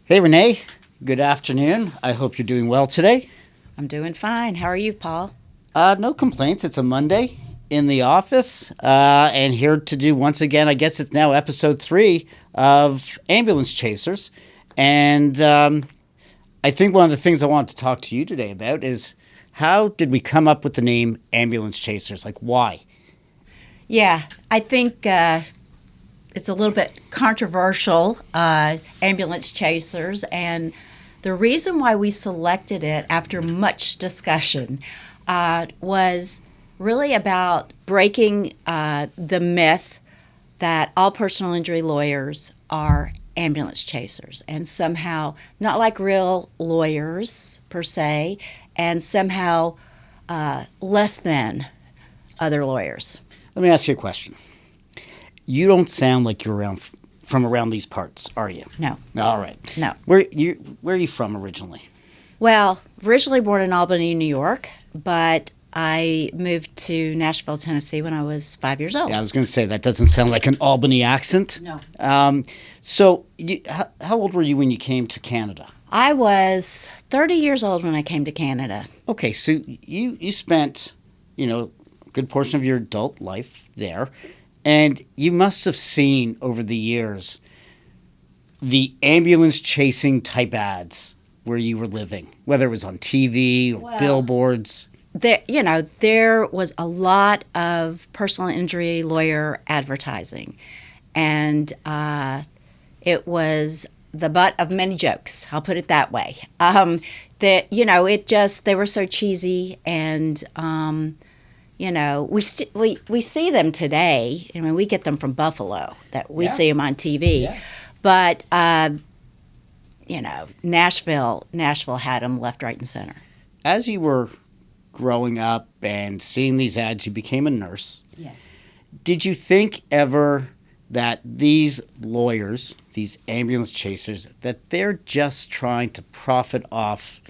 Hey, Renee. Good afternoon. I hope you're doing well today. I'm doing fine. How are you, Paul? No complaints. It's a Monday in the office, and here to do once again, I guess it's now episode 3 of Ambulance Chasers. And I think one of the things I wanted to talk to you today about is how did we come up with the name Ambulance Chasers? Like, why? Yeah, I think it's a little bit controversial, ambulance chasers, and the reason why we selected it after much discussion was really about breaking the myth that all personal injury lawyers are ambulance chasers and somehow not like real lawyers per se, and somehow less than other lawyers. Let me ask you a question. You don't sound like you're from around these parts, are you? No. All right. No. Where are you from originally? Well, originally born in Albany, New York, but I moved to Nashville, Tennessee when I was 5 years old. Yeah, I was going to say that doesn't sound like an Albany accent. No. So how old were you when you came to Canada? I was 30 years old when I came to Canada. Okay, so you spent, a good portion of your adult life there, and you must have seen over the years the ambulance chasing type ads where you were living, whether it was on TV or billboards. There was a lot of personal injury lawyer advertising, and it was the butt of many jokes. I'll put it that way. They were so cheesy, and we see them today. I mean, we get them from Buffalo. That we see them on TV, but Nashville had them left, right, and center. As you were growing up and seeing these ads, you became a nurse. Yes. Did you think ever that these lawyers, these ambulance chasers, that they're just trying to profit off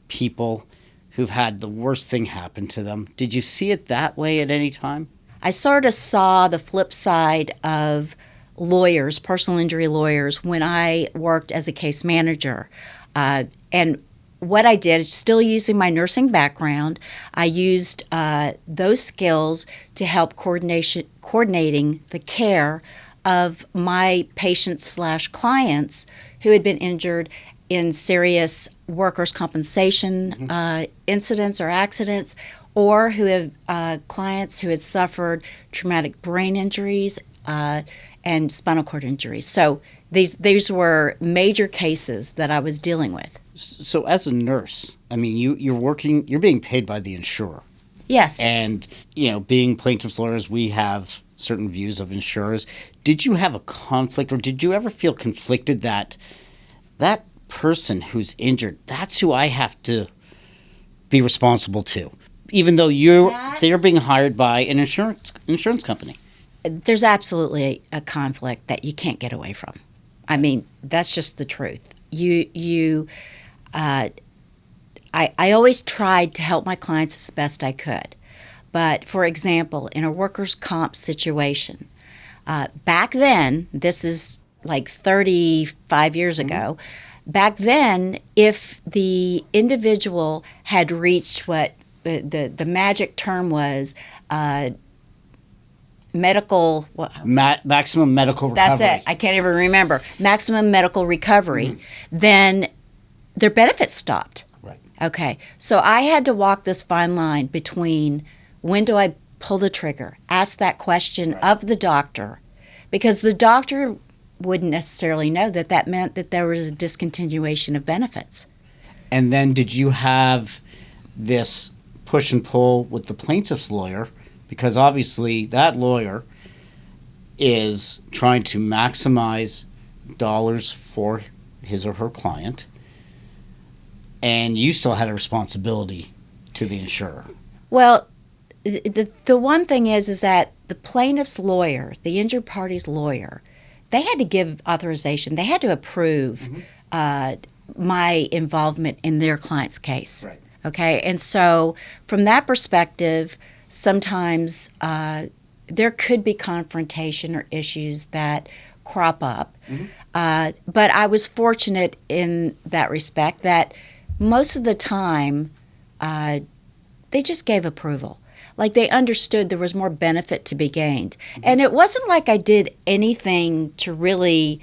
people who've had the worst thing happen to them? Did you see it that way at any time? I sort of saw the flip side of lawyers, personal injury lawyers, when I worked as a case manager. And what I did, still using my nursing background, I used those skills to help coordinating the care of my patients/clients who had been injured in serious workers' compensation incidents or accidents, or who have clients who had suffered traumatic brain injuries and spinal cord injuries. So these were major cases that I was dealing with. So as a nurse, I mean, you're being paid by the insurer. Yes. And, being plaintiff's lawyers, we have certain views of insurers. Did you have a conflict, or did you ever feel conflicted that person who's injured, that's who I have to be responsible to, even though they're being hired by an insurance company? There's absolutely a conflict that you can't get away from. I mean, that's just the truth. I always tried to help my clients as best I could. But, for example, in a workers' comp situation, back then, this is like 35 years ago, back then, if the individual had reached what the magic term was, maximum medical recovery. That's it. I can't even remember. Maximum medical recovery. Then their benefits stopped. Right. Okay. So I had to walk this fine line between when do I pull the trigger, ask that question of the doctor, because the doctor wouldn't necessarily know that meant that there was a discontinuation of benefits. And then did you have this push and pull with the plaintiff's lawyer? Because obviously that lawyer is trying to maximize dollars for his or her client, and you still had a responsibility to the insurer. Well, the one thing is that the plaintiff's lawyer, the injured party's lawyer, they had to give authorization. They had to approve my involvement in their client's case. Right. Okay, and so from that perspective, sometimes there could be confrontation or issues that crop up. But I was fortunate in that respect that most of the time they just gave approval. Like they understood there was more benefit to be gained. And it wasn't like I did anything to really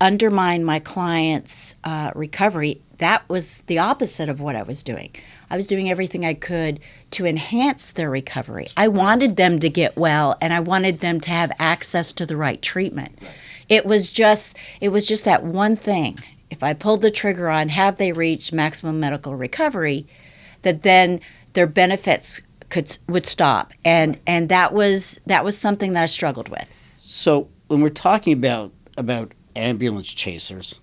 undermine my client's recovery. That was the opposite of what I was doing. I was doing everything I could to enhance their recovery. I wanted them to get well, and I wanted them to have access to the right treatment. It was just that one thing. If I pulled the trigger on have they reached maximum medical recovery, that then their benefits would stop, and that was something that I struggled with. So when we're talking about ambulance chasers,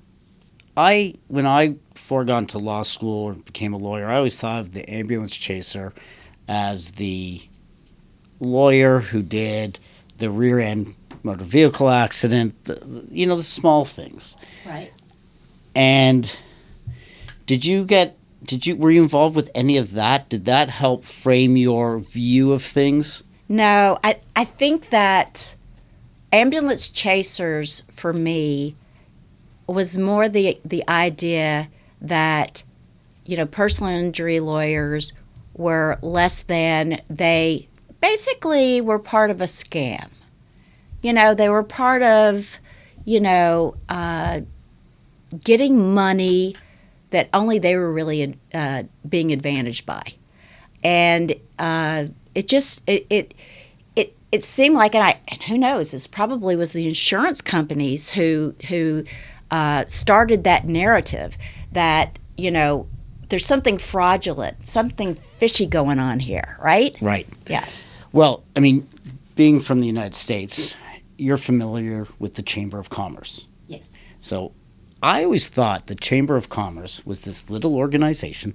when I foregone to law school or became a lawyer, I always thought of the ambulance chaser as the lawyer who did the rear end motor vehicle accident, the small things. Right. And were you involved with any of that? Did that help frame your view of things? No, I think that ambulance chasers for me was more the idea that, personal injury lawyers were less than. They basically were part of a scam. They were part of, getting money that only they were really being advantaged by. And it seemed like, and who knows, this probably was the insurance companies who started that narrative that, there's something fraudulent, something fishy going on here, right? Right. Yeah. Well, being from the United States, you're familiar with the Chamber of Commerce. Yes. So I always thought the Chamber of Commerce was this little organization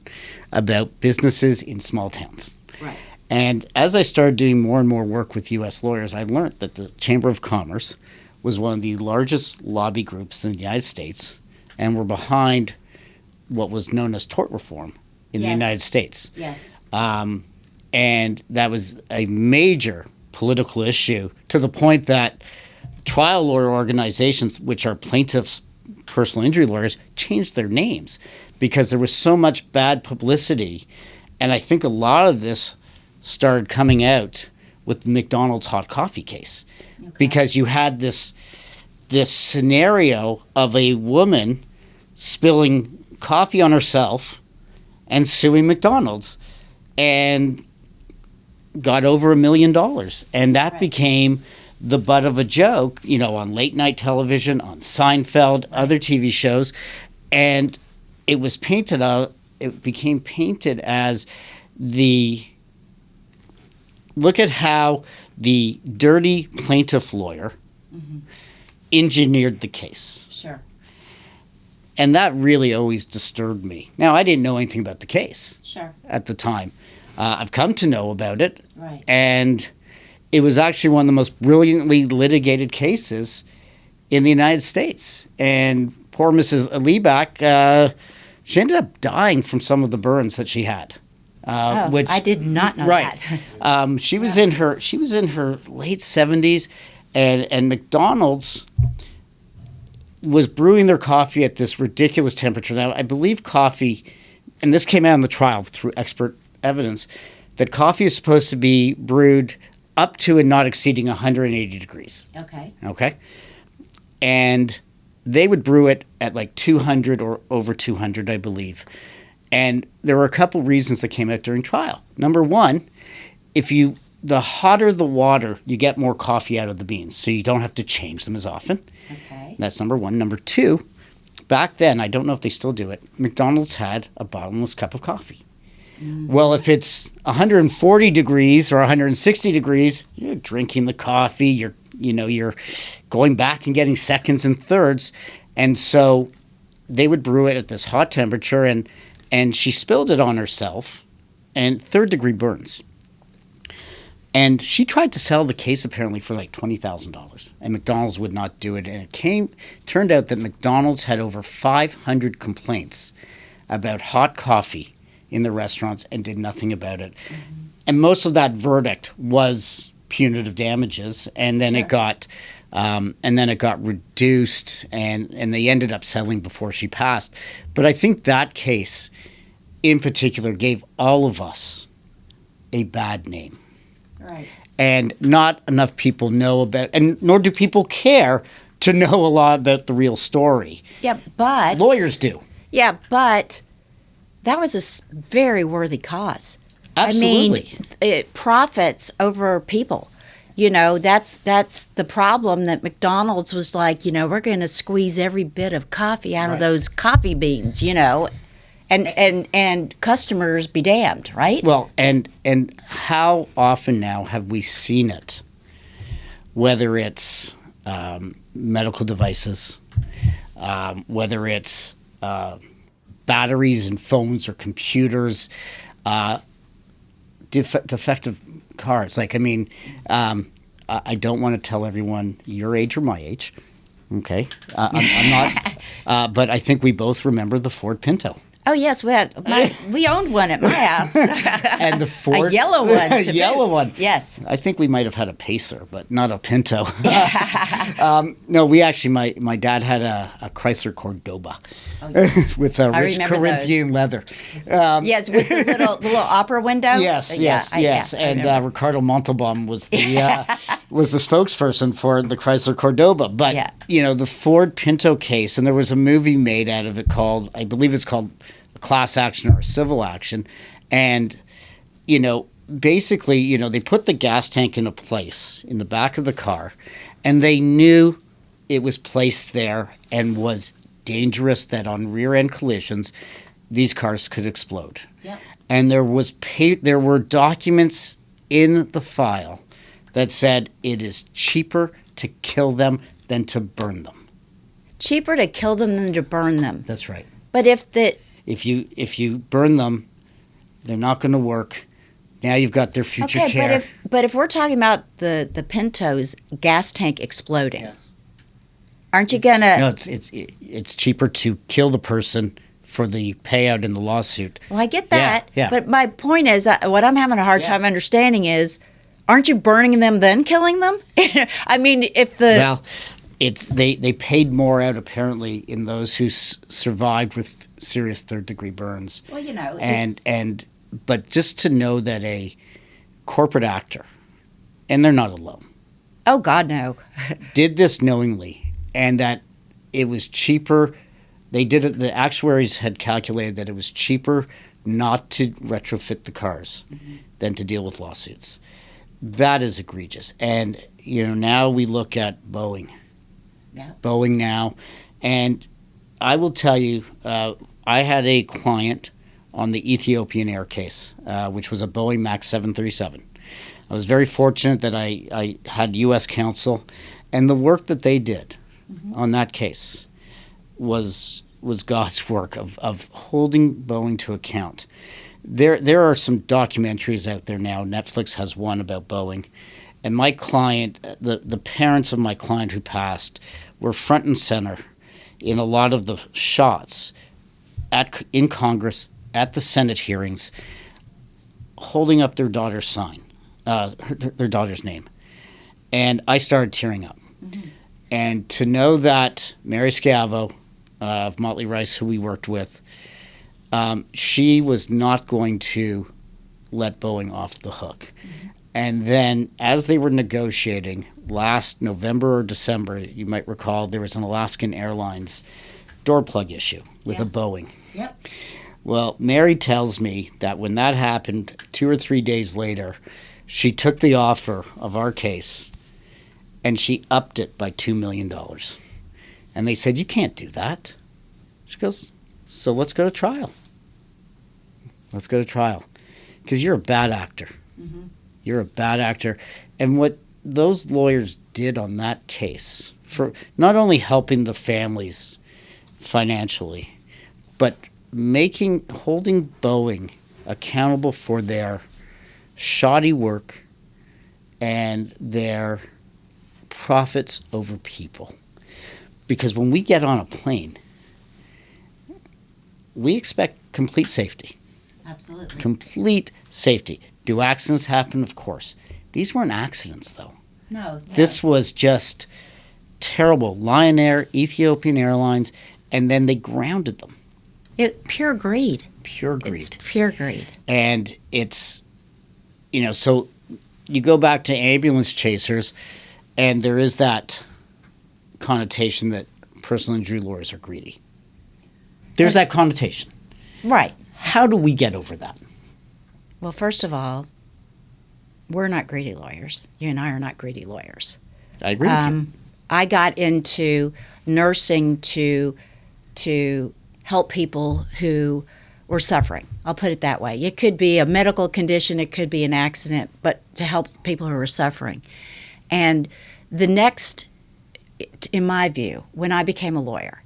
about businesses in small towns. Right. And as I started doing more and more work with U.S. lawyers, I learned that the Chamber of Commerce was one of the largest lobby groups in the United States and were behind what was known as tort reform in the United States. Yes. And that was a major political issue to the point that trial lawyer organizations, which are plaintiffs' personal injury lawyers, changed their names because there was so much bad publicity. And I think a lot of this started coming out with the McDonald's hot coffee case, because you had this scenario of a woman spilling coffee on herself and suing McDonald's and got over $1 million. And that became the butt of a joke, on late night television, on Seinfeld, other TV shows. And it was it became painted as look at how the dirty plaintiff lawyer engineered the case. Sure. And that really always disturbed me. Now, I didn't know anything about the case at the time. I've come to know about it. Right. And it was actually one of the most brilliantly litigated cases in the United States. And poor Mrs. Alibak, she ended up dying from some of the burns that she had. Which I did not know that. She was in her late 70s, and McDonald's was brewing their coffee at this ridiculous temperature. Now, I believe coffee, and this came out in the trial through expert evidence, that coffee is supposed to be brewed up to and not exceeding 180 degrees. Okay. And they would brew it at like 200 or over 200, I believe. And there were a couple reasons that came out during trial. Number one, the hotter the water, you get more coffee out of the beans, so you don't have to change them as often. Okay. That's number one. Number two, back then, I don't know if they still do it, McDonald's had a bottomless cup of coffee. Well, if it's 140 degrees or 160 degrees, you're drinking the coffee, you're going back and getting seconds and thirds. And so they would brew it at this hot temperature, and she spilled it on herself, and third-degree burns. And she tried to sell the case apparently for like $20,000, and McDonald's would not do it. And it turned out that McDonald's had over 500 complaints about hot coffee in the restaurants and did nothing about it. And most of that verdict was punitive damages, and then it got And then it got reduced, and they ended up settling before she passed. But I think that case in particular gave all of us a bad name. Right. And not enough people know about, and nor do people care to know a lot about the real story. Yeah, but Lawyers do. Yeah, but that was a very worthy cause. Absolutely. I mean, it profits over people. You know, that's the problem that McDonald's was like, you know, we're going to squeeze every bit of coffee out of those coffee beans, you know, and customers be damned, right? Well, and how often now have we seen it? Whether it's medical devices, whether it's batteries and phones or computers, defective cars. Like, I mean, I don't want to tell everyone your age or my age. Okay, I'm not. But I think we both remember the Ford Pinto. Oh yes, we owned one at my house, and the Ford a yellow one. a yellow one. Yes, I think we might have had a Pacer, but not a Pinto. No, we actually my dad had a Chrysler Cordoba with a rich Corinthian leather. Yes, with the little opera window. Yes. And Ricardo Montalban was the spokesperson for the Chrysler Cordoba. But you know, the Ford Pinto case, and there was a movie made out of it called, I believe it's called a class action or a civil action, and you know, basically, you know, they put the gas tank in a place in the back of the car, and they knew it was placed there and was dangerous, that on rear end collisions these cars could explode. Yep. And there were documents in the file that said it is cheaper to kill them than to burn them. Cheaper to kill them than to burn them. That's right. But if you burn them, they're not going to work. Now you've got their future care. Okay, but if we're talking about the Pinto's gas tank exploding, aren't you gonna? No, it's cheaper to kill the person for the payout in the lawsuit. Well, I get that. Yeah. But my point is, what I'm having a hard time understanding is, aren't you burning them then killing them? I mean, they paid more out apparently in those who survived with serious third-degree burns. Well, you know, but just to know that a corporate actor, and they're not alone. Oh God, no. did this knowingly, and that it was cheaper. They did it. The actuaries had calculated that it was cheaper not to retrofit the cars than to deal with lawsuits. That is egregious. And you know, now we look at Boeing. Yeah. Boeing now, and I will tell you, I had a client on the Ethiopian Air case, which was a Boeing MAX 737. I was very fortunate that I had U.S. counsel, and the work that they did on that case was God's work of holding Boeing to account. There are some documentaries out there now. Netflix has one about Boeing. And my client, the parents of my client who passed, were front and center in a lot of the shots in Congress, at the Senate hearings, holding up their daughter's sign, their daughter's name. And I started tearing up. Mm-hmm. And to know that Mary Scavo of Motley Rice, who we worked with, she was not going to let Boeing off the hook. Mm-hmm. And then as they were negotiating last November or December, you might recall there was an Alaskan Airlines door plug issue with a Boeing. Yep. Well, Mary tells me that when that happened 2 or 3 days later, she took the offer of our case and she upped it by $2 million. And they said, you can't do that. She goes, so let's go to trial. Let's go to trial. Because you're a bad actor. Mm-hmm. You're a bad actor. And what those lawyers did on that case, for not only helping the families financially, but holding Boeing accountable for their shoddy work and their profits over people. Because when we get on a plane, we expect complete safety. Absolutely. Complete safety. Do accidents happen? Of course. These weren't accidents, though. No. This was just terrible. Lion Air, Ethiopian Airlines, and then they grounded them. Pure greed. Pure greed. It's pure greed. And it's, so you go back to ambulance chasers, and there is that connotation that personal injury lawyers are greedy. There's that connotation. Right. How do we get over that? Well, first of all, we're not greedy lawyers. You and I are not greedy lawyers. I agree with you. I got into nursing to help people who were suffering. I'll put it that way. It could be a medical condition, it could be an accident, but to help people who are suffering. And the next, in my view, when I became a lawyer,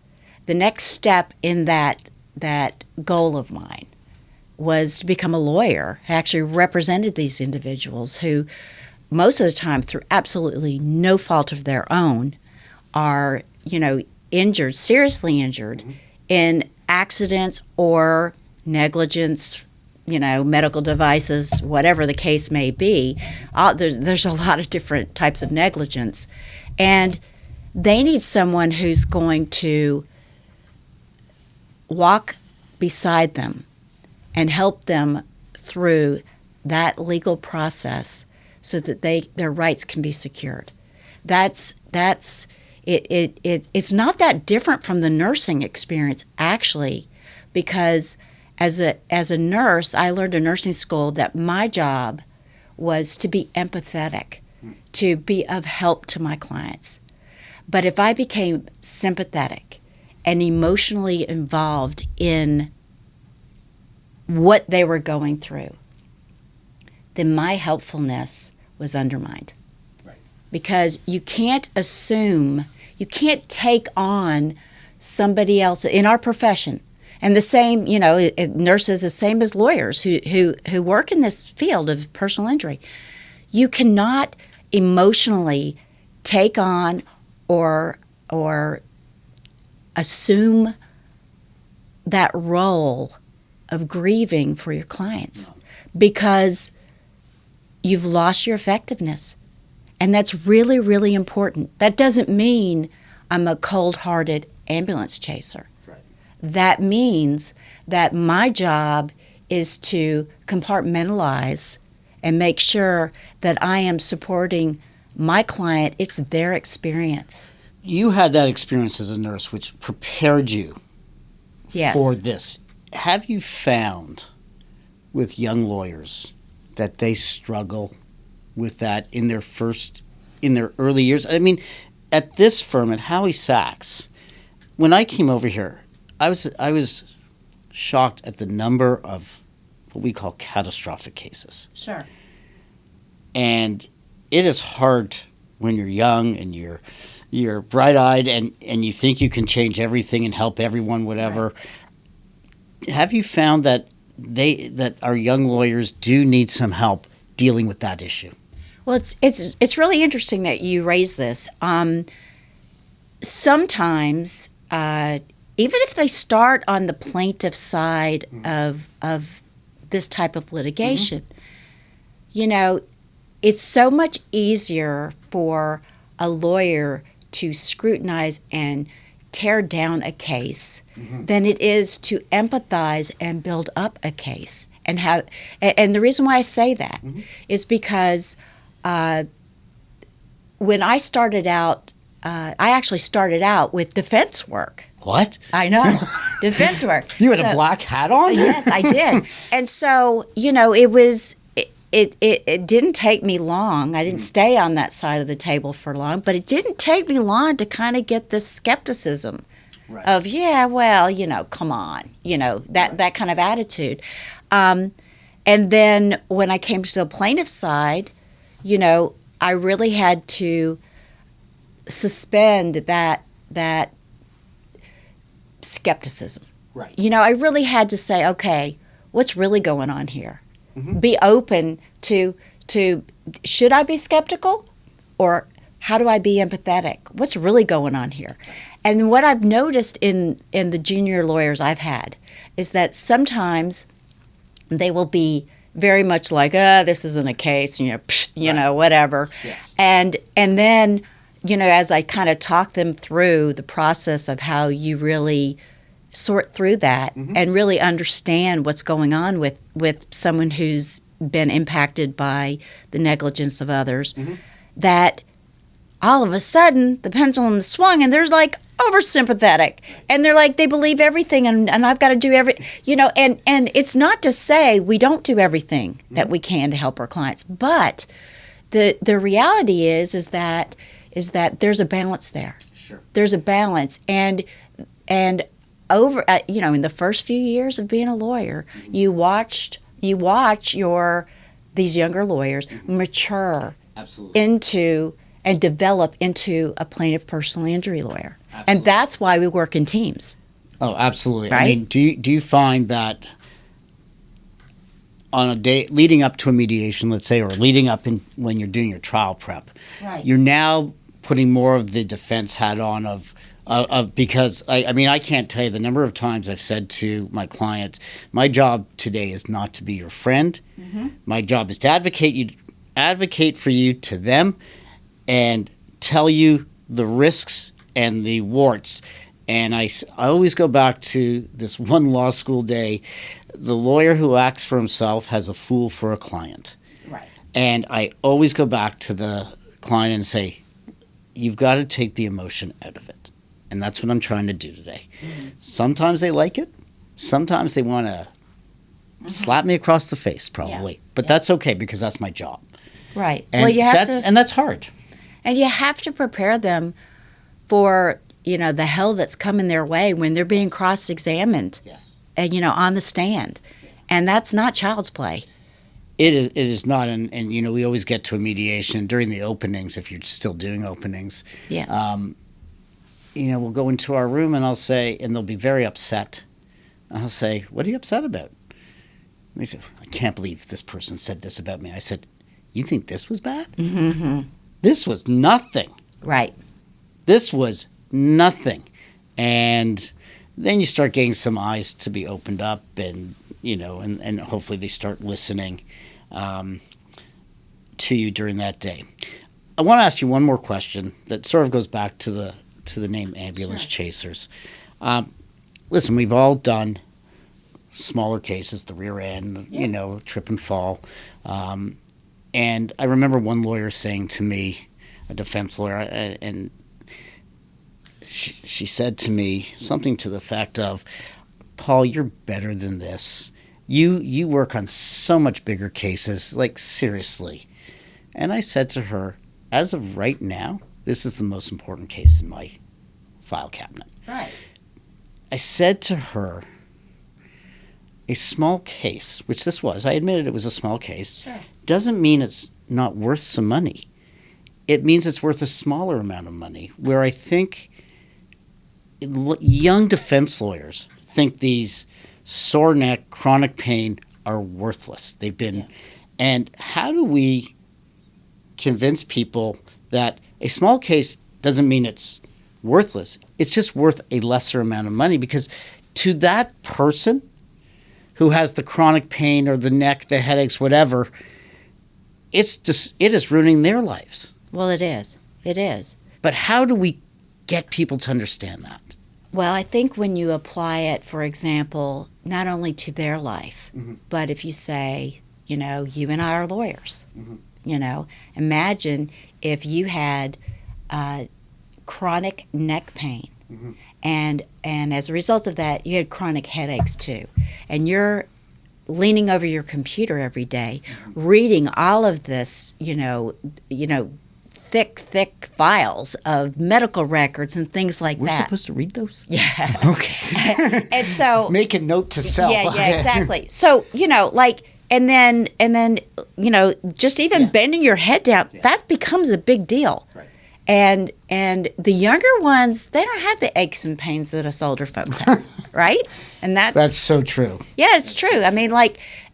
the next step in that goal of mine was to become a lawyer who actually represented these individuals who, most of the time, through absolutely no fault of their own, are, injured, seriously injured in accidents or negligence, medical devices, whatever the case may be. There's a lot of different types of negligence. And they need someone who's going to walk beside them and help them through that legal process so that their rights can be secured. It's not that different from the nursing experience, actually, because as a nurse, I learned in nursing school that my job was to be empathetic, to be of help to my clients. But if I became sympathetic and emotionally involved in what they were going through, then my helpfulness was undermined. Right. Because you can't assume, you can't take on somebody else in our profession. And the same, nurses, the same as lawyers who work in this field of personal injury. You cannot emotionally take on or assume that role of grieving for your clients because you've lost your effectiveness. And that's really, really important. That doesn't mean I'm a cold-hearted ambulance chaser. Right. That means that my job is to compartmentalize and make sure that I am supporting my client. It's their experience. You had that experience as a nurse, which prepared you for this. Have you found with young lawyers that they struggle with that in their early years? I mean, at this firm, at Howie Sachs, when I came over here, I was shocked at the number of what we call catastrophic cases. Sure. And it is hard when you're young and you're bright-eyed and you think you can change everything and help everyone, whatever. Right. Have you found that our young lawyers do need some help dealing with that issue? Well, it's really interesting that you raise this. Sometimes, even if they start on the plaintiff side of this type of litigation, it's so much easier for a lawyer to scrutinize and tear down a case than it is to empathize and build up a case. And the reason why I say that is because when I started out, I actually started out with defense work. What? I know. Defense work. You had a black hat on? Yes, I did. And so, it didn't take me long. I didn't stay on that side of the table for long, but it didn't take me long to kind of get this skepticism of, come on, that kind of attitude. And then when I came to the plaintiff side, I really had to suspend that skepticism. Right. I really had to say, okay, what's really going on here? Be open to should I be skeptical or how do I be empathetic? What's really going on here? And what I've noticed in the junior lawyers I've had is that sometimes they will be very much like, this isn't a case, whatever. Yes. And then as I kind of talk them through the process of how you really sort through that and really understand what's going on with someone who's been impacted by the negligence of others, that all of a sudden the pendulum swung and they're like oversympathetic and they're like, they believe everything and I've got to do and it's not to say we don't do everything that we can to help our clients, but the reality is that there's a balance there. Sure. There's a balance, and over in the first few years of being a lawyer, you watch these younger lawyers mature Absolutely. into and develop into a plaintiff personal injury lawyer. Absolutely. And that's why we work in teams. Oh, absolutely. Right? I mean, do you find that on a day leading up to a mediation, let's say, or leading up when you're doing your trial prep, Right. you're now putting more of the defense hat on of because I can't tell you the number of times I've said to my clients, my job today is not to be your friend. My job is to advocate for you to them and tell you the risks and the warts. And I always go back to this one law school day. The lawyer who acts for himself has a fool for a client. Right. And I always go back to the client and say, you've got to take the emotion out of it. And that's what I'm trying to do today. Sometimes they like it. Sometimes they want to slap me across the face, probably. Yeah. But that's okay because that's my job. Right. And Well, you have to, and that's hard. and you have to prepare them for the hell that's coming their way when they're being cross-examined. Yes. And on the stand, and that's not child's play. It is not, and we always get to a mediation during the openings if you're still doing openings. Yeah. We'll go into our room and I'll say, and they'll be very upset. I'll say, what are you upset about? And they say, I can't believe this person said this about me. I said, you think this was bad? This was nothing. Right. This was nothing. And then you start getting some eyes to be opened up and and hopefully they start listening to you during that day. I want to ask you one more question that sort of goes back to the name ambulance chasers. Listen, we've all done smaller cases, the rear end, trip and fall. And I remember one lawyer saying to me, a defense lawyer, and she said to me something to the effect of, Paul, you're better than this. You work on so much bigger cases, like seriously. And I said to her, as of right now, this is the most important case in my file cabinet. Right. I said to her, a small case, which this was, I admitted it was a small case, Sure. doesn't mean it's not worth some money. It means it's worth a smaller amount of money, where I think young defense lawyers think these sore neck, chronic pain are worthless. They've been, and how do we convince people that a small case doesn't mean it's worthless? It's just worth a lesser amount of money, because to that person who has the chronic pain or the neck, the headaches, whatever, it is ruining their lives. Well, it is. It is. But how do we get people to understand that? Well, I think when you apply it, for example, not only to their life, but if you say, you and I are lawyers, imagine if you had chronic neck pain, and as a result of that, you had chronic headaches too, and you're leaning over your computer every day, reading all of this, thick files of medical records and things like We're that. We're supposed to read those? Yeah. Okay. And so make a note to self. Yeah, exactly. So, and then just even bending your head down, that becomes a big deal. Right. And the younger ones, they don't have the aches and pains that us older folks have, right? And that's so true. Yeah, it's true. I mean,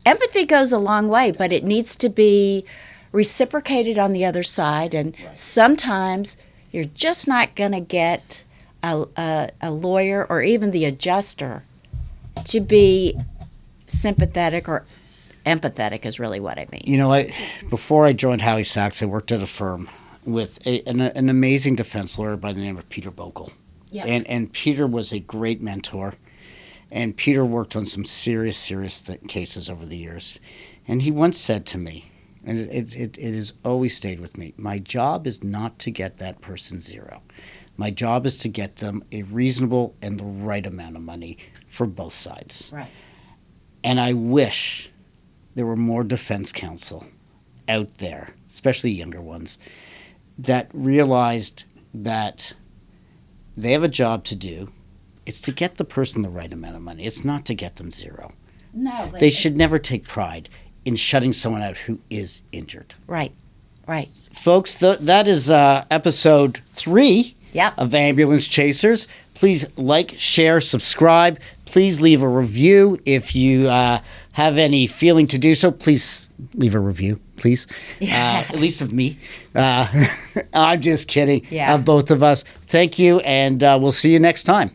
empathy goes a long way, but it needs to be reciprocated on the other side, and sometimes you're just not going to get a lawyer or even the adjuster to be sympathetic, or empathetic is really what I mean. Before I joined Howie Sachs, I worked at a firm with an amazing defense lawyer by the name of Peter Bokel. Yep. And Peter was a great mentor. And Peter worked on some serious cases over the years. And he once said to me, and it has always stayed with me, my job is not to get that person zero. My job is to get them a reasonable and the right amount of money for both sides. Right. And I wish there were more defense counsel out there, especially younger ones, that realized that they have a job to do. It's to get the person the right amount of money. It's not to get them zero. No. But They should never take pride in shutting someone out who is injured. Right. Right. Folks, that is episode 3 Yep. of Ambulance Chasers. Please like, share, subscribe. Please leave a review. If you have any feeling to do so, please leave a review, please. At least of me. I'm just kidding. Yeah. Of both of us. Thank you, and we'll see you next time.